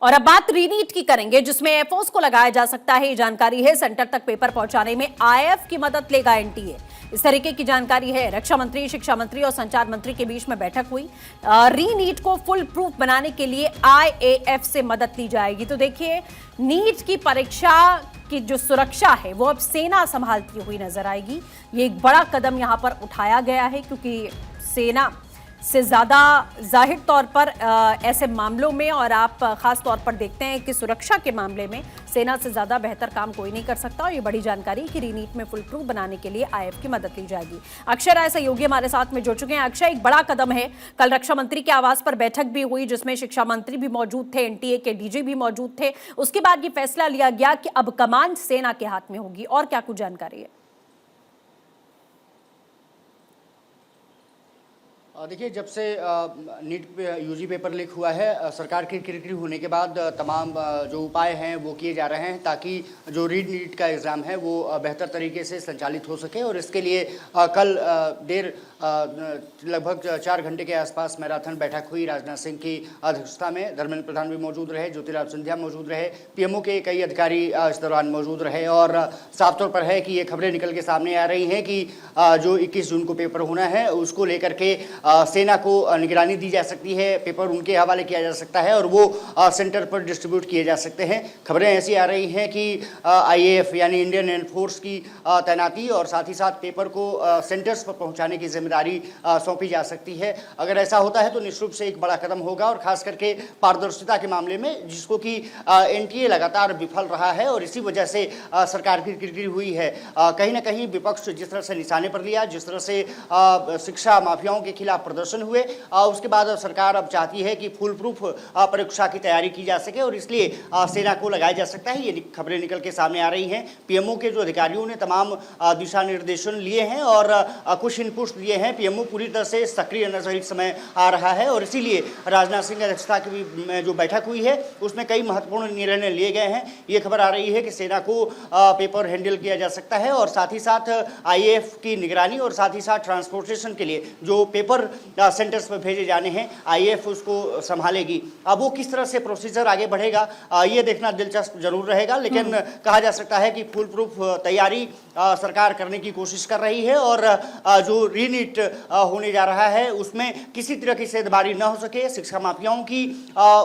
और अब बात रीनीट की करेंगे, जिसमें एयरफोर्स को लगाया जा सकता है। ये जानकारी है, सेंटर तक पेपर पहुंचाने में आईएएफ की मदद लेगा एनटीए। इस तरीके की जानकारी है। रक्षा मंत्री, शिक्षा मंत्री और संचार मंत्री के बीच में बैठक हुई। रीनीट को फुल प्रूफ बनाने के लिए आईएएफ से मदद ली जाएगी। तो देखिए, नीट की परीक्षा की जो सुरक्षा है वो अब सेना संभालती हुई नजर आएगी। ये एक बड़ा कदम यहां पर उठाया गया है, क्योंकि सेना से ज़्यादा जाहिर तौर पर ऐसे मामलों में, और आप ख़ास तौर पर देखते हैं कि सुरक्षा के मामले में सेना से ज़्यादा बेहतर काम कोई नहीं कर सकता। और ये बड़ी जानकारी कि रीनीट में फुल प्रूफ बनाने के लिए आईएएफ की मदद ली जाएगी। अक्षय राय सहयोगी हमारे साथ में जुड़ चुके हैं। अक्षय, एक बड़ा कदम है। कल रक्षा मंत्री के आवास पर बैठक भी हुई, जिसमें शिक्षा मंत्री भी मौजूद थे, एनटीए के डीजी भी मौजूद थे। उसके बाद ये फैसला लिया गया कि अब कमान सेना के हाथ में होगी। और क्या कुछ जानकारी है? देखिए, जब से नीट यूजी पेपर लीक हुआ है, सरकार की किरकिरी होने के बाद तमाम जो उपाय हैं वो किए जा रहे हैं, ताकि जो रीड नीट का एग्ज़ाम है वो बेहतर तरीके से संचालित हो सके। और इसके लिए कल देर लगभग 4 घंटे के आसपास मैराथन बैठक हुई। राजनाथ सिंह की अध्यक्षता में धर्मेंद्र प्रधान भी मौजूद रहे, ज्योतिरादित्य सिंधिया मौजूद रहे, पीएमओ के कई अधिकारी इस दौरान मौजूद रहे। और साफ तौर पर है कि ये खबरें निकल के सामने आ रही हैं कि जो 21 जून को पेपर होना है उसको लेकर के सेना को निगरानी दी जा सकती है, पेपर उनके हवाले किया जा सकता है और वो सेंटर पर डिस्ट्रीब्यूट किए जा सकते हैं। खबरें ऐसी आ रही हैं कि आईएएफ यानी इंडियन एयरफोर्स की तैनाती और साथ ही साथ पेपर को सेंटर्स पर पहुंचाने की जिम्मेदारी सौंपी जा सकती है। अगर ऐसा होता है तो निश्चित रूप से एक बड़ा कदम होगा, और खास करके पारदर्शिता के मामले में, जिसको कि एनटीए लगातार विफल रहा है और इसी वजह से सरकार की किरकिरी हुई है। कहीं ना कहीं विपक्ष जिस तरह से निशाने पर लिया, जिस तरह से शिक्षा माफियाओं के खिलाफ प्रदर्शन हुए, उसके बाद सरकार अब चाहती है कि फुल प्रूफ परीक्षा की तैयारी की जा सके और इसलिए सेना को लगाया जा सकता है। ये खबरें निकल के सामने आ रही हैं। पीएमओ के जो अधिकारियों ने तमाम दिशा निर्देशन लिए हैं और कुछ इनपुट्स दिए हैं। पीएमओ पूरी तरह से सक्रिय नजर इस समय आ रहा है और इसीलिए राजनाथ सिंह की अध्यक्षता की जो बैठक हुई है उसमें कई महत्वपूर्ण निर्णय लिए गए हैं। ये खबर आ रही है कि सेना को पेपर हैंडल किया जा सकता है और साथ ही साथ आईएएफ की निगरानी और साथ ही साथ ट्रांसपोर्टेशन के लिए जो पेपर सेंटर्स पर भेजे जाने हैं आईएएफ उसको संभालेगी। अब वो किस तरह से प्रोसीजर आगे बढ़ेगा ये देखना दिलचस्प जरूर रहेगा, लेकिन कहा जा सकता है कि फुल प्रूफ तैयारी सरकार करने की कोशिश कर रही है और जो रीनीट होने जा रहा है उसमें किसी तरह की सेधबारी न हो सके, शिक्षा माफियाओं की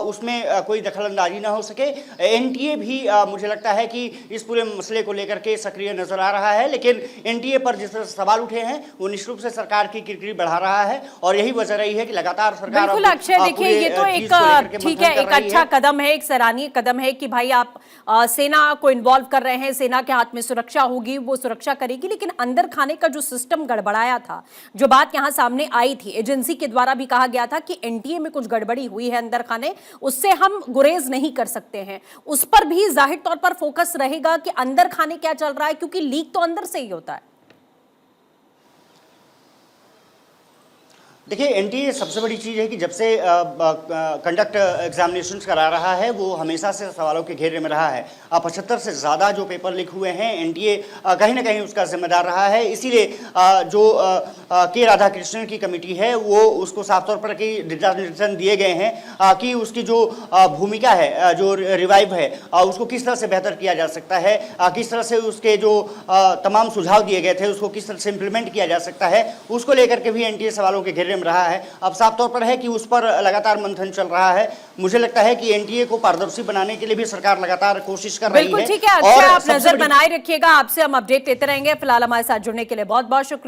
उसमें कोई दखलंदाजी न हो सके। एनटीए भी मुझे लगता है कि इस पूरे मसले को लेकर के सक्रिय नजर आ रहा है, लेकिन एनटीए पर जिस तरह सवाल उठे हैं वो निश्चित रूप से सरकार की किरकिरी बढ़ा रहा है और यही वजह रही है कि लगातार सरकार। बिल्कुल अक्षय, देखिए ये तो एक ठीक है, एक अच्छा कदम है, एक सराहनीय कदम है कि भाई आप सेना को इन्वॉल्व कर रहे हैं, सेना के हाथ में सुरक्षा होगी, वो सुरक्षा करेगी। लेकिन अंदर खाने का जो सिस्टम गड़बड़ाया था, जो बात यहां सामने आई थी, एजेंसी के द्वारा भी कहा गया था कि एनटीए में कुछ गड़बड़ी हुई है अंदर खाने, उससे हम गुरेज नहीं कर सकते हैं। उस पर भी जाहिर तौर पर फोकस रहेगा कि अंदर खाने क्या चल रहा है, क्योंकि लीक तो अंदर से ही होता है। देखिए, एनटीए सबसे बड़ी चीज़ है कि जब से कंडक्ट एग्जामिनेशंस करा रहा है वो हमेशा से सवालों के घेरे में रहा है। 75 से ज़्यादा जो पेपर लीक हुए हैं एनटीए कहीं ना कहीं उसका जिम्मेदार रहा है। इसीलिए जो के राधाकृष्णन की कमेटी है वो उसको साफ तौर पर कि दिशा निर्देशन दिए गए हैं कि उसकी जो भूमिका है, जो रिवाइव है, उसको किस तरह से बेहतर किया जा सकता है, किस तरह से उसके जो तमाम सुझाव दिए गए थे उसको किस तरह से इम्प्लीमेंट किया जा सकता है, उसको लेकर के भी एनटीए सवालों के घेरे रहा है। अब साफ तौर पर है कि उस पर लगातार मंथन चल रहा है। मुझे लगता है कि एनटीए को पारदर्शी बनाने के लिए भी सरकार लगातार कोशिश कर रही है। बिल्कुल ठीक है, अच्छा आप नजर बनाए रखिएगा, आपसे हम अपडेट लेते रहेंगे। फिलहाल हमारे साथ जुड़ने के लिए बहुत बहुत शुक्रिया।